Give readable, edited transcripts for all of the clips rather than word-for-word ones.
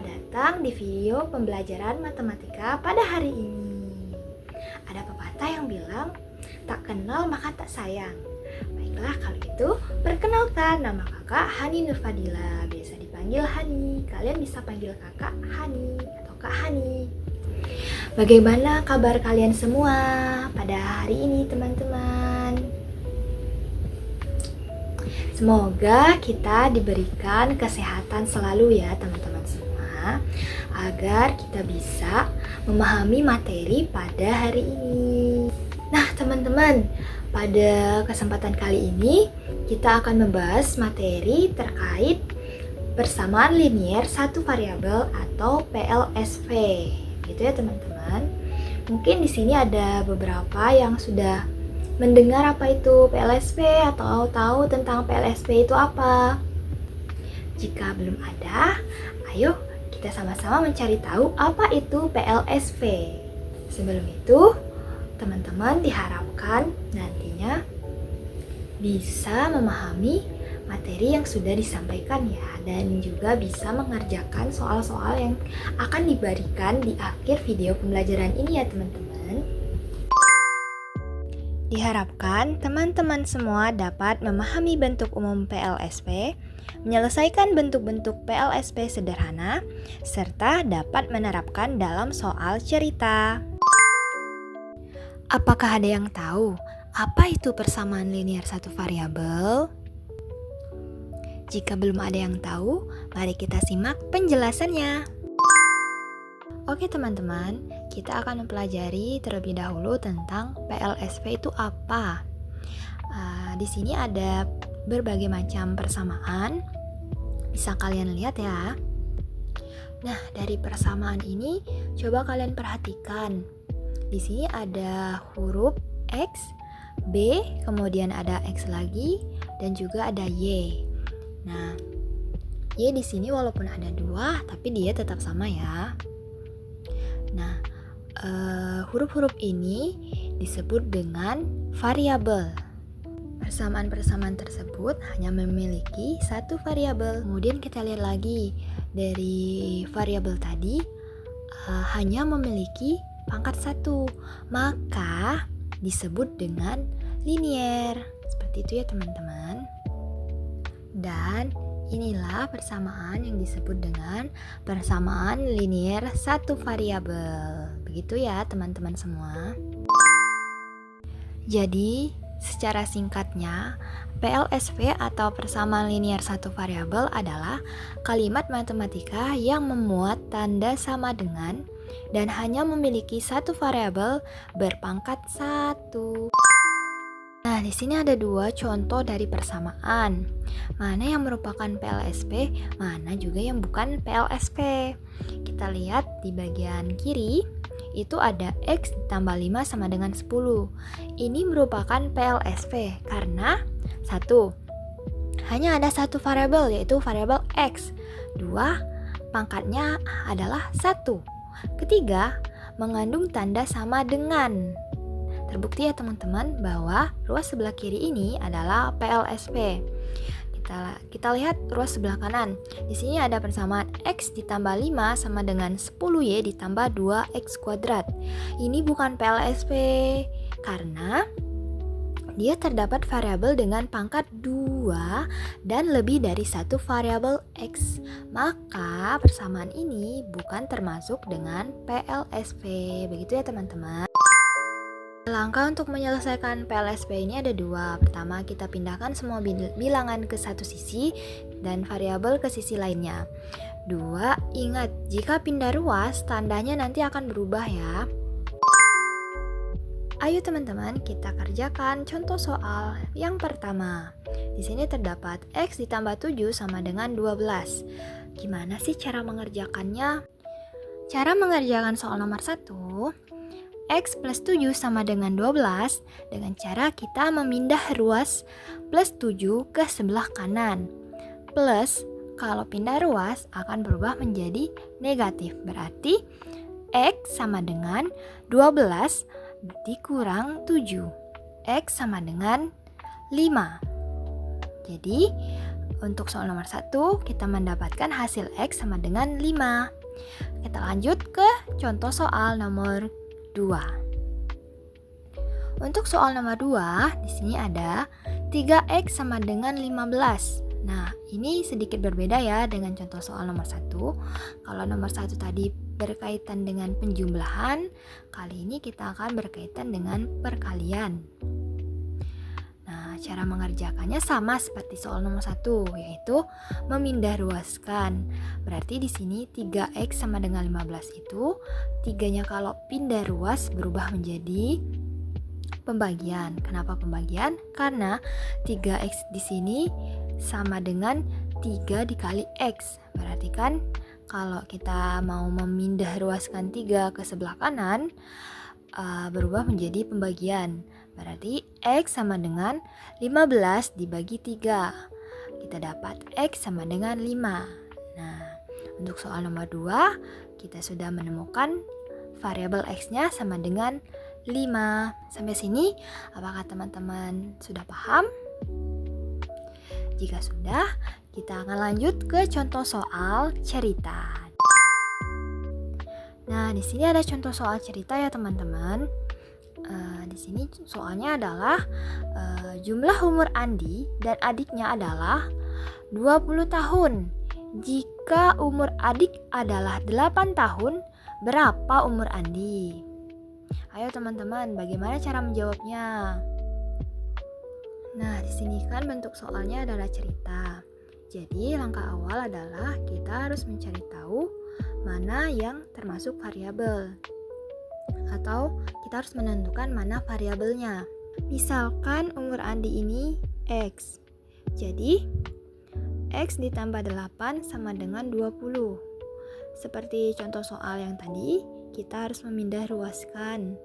Selamat datang di video pembelajaran matematika pada hari ini. Ada pepatah yang bilang, tak kenal maka tak sayang. Baiklah, kalau itu perkenalkan, nama kakak Hani Nurfadila, biasa dipanggil Hani. Kalian bisa panggil kakak Hani atau Kak Hani. Bagaimana kabar kalian semua pada hari ini, teman-teman? Semoga kita diberikan kesehatan selalu ya teman-teman semua, agar kita bisa memahami materi pada hari ini. Nah teman-teman, pada kesempatan kali ini kita akan membahas materi terkait persamaan linier satu variabel atau PLSV. Gitu ya teman-teman. Mungkin di sini ada beberapa yang sudah mendengar apa itu PLSV atau tahu tentang PLSV itu apa. Jika belum ada, ayo kita sama-sama mencari tahu apa itu PLSV. Sebelum itu, teman-teman diharapkan nantinya bisa memahami materi yang sudah disampaikan ya, dan juga bisa mengerjakan soal-soal yang akan diberikan di akhir video pembelajaran ini ya teman-teman. Diharapkan teman-teman semua dapat memahami bentuk umum PLSV, menyelesaikan bentuk-bentuk PLSV sederhana, serta dapat menerapkan dalam soal cerita. Apakah ada yang tahu apa itu persamaan linier satu variabel? Jika belum ada yang tahu, mari kita simak penjelasannya. Oke teman-teman, kita akan mempelajari terlebih dahulu tentang PLSV itu apa. Di sini ada berbagai macam persamaan, bisa kalian lihat ya. Nah, dari persamaan ini coba kalian perhatikan. Di sini ada huruf X, B, kemudian ada X lagi, dan juga ada Y. Nah, Y di sini walaupun ada dua, tapi dia tetap sama ya. Nah, huruf-huruf ini disebut dengan variabel. Persamaan-persamaan tersebut hanya memiliki satu variabel. Kemudian kita lihat lagi, dari variabel tadi hanya memiliki pangkat 1, maka disebut dengan linier. Seperti itu ya teman-teman. Dan inilah persamaan yang disebut dengan persamaan linier satu variabel. Begitu ya teman-teman semua. Jadi, secara singkatnya, PLSV atau persamaan linier satu variabel adalah kalimat matematika yang memuat tanda sama dengan dan hanya memiliki satu variabel berpangkat 1. Nah, di sini ada dua contoh dari persamaan. Mana yang merupakan PLSV, mana juga yang bukan PLSV. Kita lihat di bagian kiri, itu ada X ditambah 5 sama dengan 10. Ini merupakan PLSV karena 1. Hanya ada satu variabel, yaitu variabel X. 2. Pangkatnya adalah 1. Ketiga, mengandung tanda sama dengan. Terbukti ya teman-teman bahwa ruas sebelah kiri ini adalah PLSV. Kita lihat ruas sebelah kanan. Di sini ada persamaan X ditambah 5 sama dengan 10Y ditambah 2X kuadrat. Ini bukan PLSV karena dia terdapat variabel dengan pangkat 2 dan lebih dari satu variabel X. Maka persamaan ini bukan termasuk dengan PLSV. Begitu ya teman-teman. Langkah untuk menyelesaikan PLSV ini ada dua. Pertama, kita pindahkan semua bilangan ke satu sisi dan variabel ke sisi lainnya. 2, ingat jika pindah ruas, tandanya nanti akan berubah ya. Ayo teman-teman, kita kerjakan contoh soal yang pertama. Di sini terdapat X ditambah 7 sama dengan 12. Gimana sih cara mengerjakannya? Cara mengerjakan soal nomor 1, X plus 7 sama dengan 12 dengan cara kita memindah ruas plus 7 ke sebelah kanan. Plus, kalau pindah ruas akan berubah menjadi negatif. Berarti X sama dengan 12 dikurang 7. X sama dengan 5. Jadi, Untuk soal nomor 1, kita mendapatkan hasil X sama dengan 5. Kita lanjut ke contoh soal nomor 2. Untuk soal nomor 2, di sini ada 3X sama dengan 15. Nah, ini sedikit berbeda ya dengan contoh soal nomor 1. Kalau nomor 1 tadi berkaitan dengan penjumlahan, kali ini kita akan berkaitan dengan perkalian. Nah, cara mengerjakannya sama seperti soal nomor 1, yaitu memindah ruaskan. Berarti di sini 3X sama dengan 15 itu, 3-nya kalau pindah ruas berubah menjadi pembagian. Kenapa pembagian? Karena 3X di sini sama dengan 3 dikali X. Berarti kan kalau kita mau memindah ruaskan 3 ke sebelah kanan, berubah menjadi pembagian. Berarti X sama dengan 15 dibagi 3. Kita dapat X sama dengan 5. Nah, untuk soal nomor 2, kita sudah menemukan variabel X-nya sama dengan 5. Sampai sini, apakah teman-teman sudah paham? Jika sudah, kita akan lanjut ke contoh soal cerita. Nah, di sini ada contoh soal cerita ya teman-teman. Di sini soalnya adalah jumlah umur Andi dan adiknya adalah 20 tahun. Jika umur adik adalah 8 tahun, berapa umur Andi? Ayo teman-teman, bagaimana cara menjawabnya? Nah, di sini kan bentuk soalnya adalah cerita. Jadi, langkah awal adalah kita harus mencari tahu mana yang termasuk variabel. Atau kita harus menentukan mana variabelnya. Misalkan umur Andi ini X. Jadi, X ditambah 8 sama dengan 20. Seperti contoh soal yang tadi, kita harus memindah ruaskan.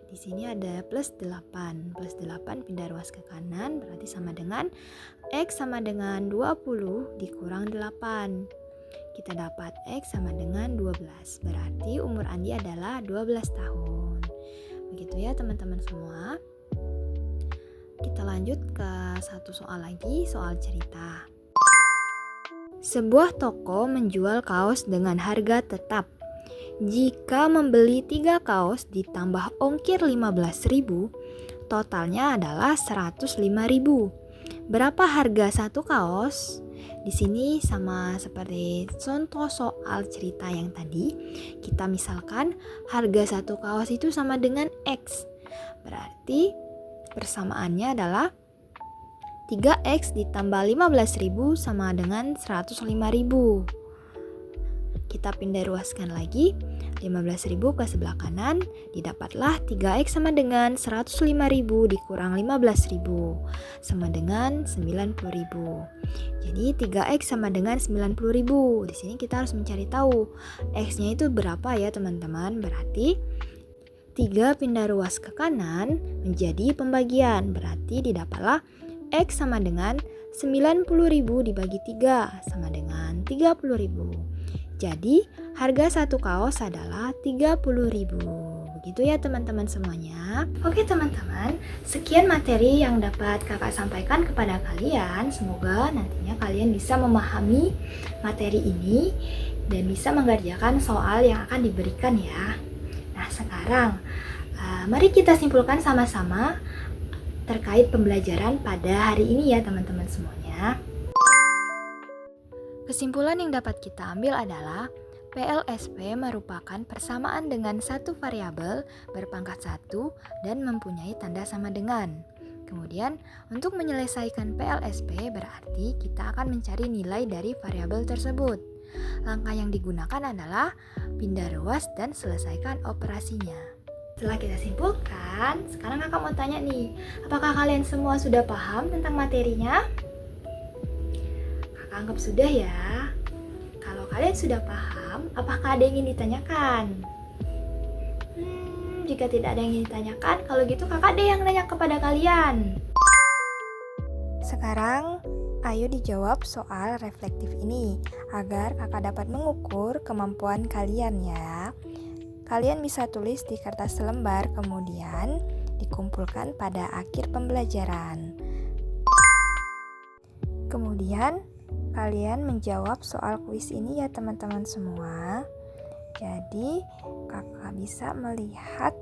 Di sini ada plus 8. Plus 8 pindah ruas ke kanan berarti sama dengan X sama dengan 20 dikurang 8. Kita dapat X sama dengan 12. Berarti umur Andi adalah 12 tahun. Begitu ya teman-teman semua. Kita lanjut ke satu soal lagi, soal cerita. Sebuah toko menjual kaos dengan harga tetap. Jika membeli 3 kaos ditambah ongkir 15.000, totalnya adalah 105.000. Berapa harga satu kaos? Di sini sama seperti contoh soal cerita yang tadi, kita misalkan harga satu kaos itu sama dengan X. Berarti persamaannya adalah 3X ditambah 15.000 sama dengan 105.000. Kita pindah ruaskan lagi, 15.000 ke sebelah kanan, didapatlah 3X sama dengan 105.000 dikurang 15.000 sama dengan 90.000. Jadi 3X sama dengan 90.000. Di sini kita harus mencari tahu X-nya itu berapa ya teman-teman. Berarti 3 pindah ruas ke kanan menjadi pembagian. Berarti didapatlah X sama dengan 90.000 dibagi 3 sama dengan 30.000. Jadi, harga satu kaos adalah 30.000. Begitu ya teman-teman semuanya. Oke teman-teman, sekian materi yang dapat kakak sampaikan kepada kalian. Semoga nantinya kalian bisa memahami materi ini dan bisa mengerjakan soal yang akan diberikan ya. Nah sekarang, mari kita simpulkan sama-sama terkait pembelajaran pada hari ini ya teman-teman semuanya. Kesimpulan yang dapat kita ambil adalah PLSP merupakan persamaan dengan satu variabel berpangkat 1 dan mempunyai tanda sama dengan. Kemudian, untuk menyelesaikan PLSP berarti kita akan mencari nilai dari variabel tersebut. Langkah yang digunakan adalah pindah ruas dan selesaikan operasinya. Setelah kita simpulkan, sekarang kakak mau tanya nih, apakah kalian semua sudah paham tentang materinya? Kakak anggap sudah ya. Kalau kalian sudah paham, apakah ada yang ingin ditanyakan? Jika tidak ada yang ingin ditanyakan, kalau gitu kakak deh yang nanya kepada kalian. Sekarang, ayo dijawab soal reflektif ini, agar kakak dapat mengukur kemampuan kalian ya. Kalian bisa tulis di kertas selembar, kemudian dikumpulkan pada akhir pembelajaran. Kemudian, kalian menjawab soal kuis ini ya teman-teman semua. Jadi kakak bisa melihat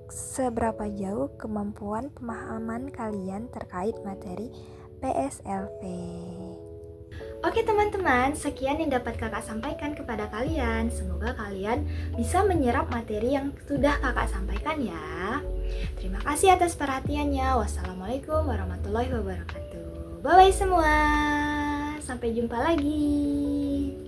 seberapa jauh kemampuan pemahaman kalian terkait materi PSLV. Oke teman-teman, sekian yang dapat kakak sampaikan kepada kalian. Semoga kalian bisa menyerap materi yang sudah kakak sampaikan ya. Terima kasih atas perhatiannya. Wassalamualaikum warahmatullahi wabarakatuh. Bye-bye semua. Sampai jumpa lagi.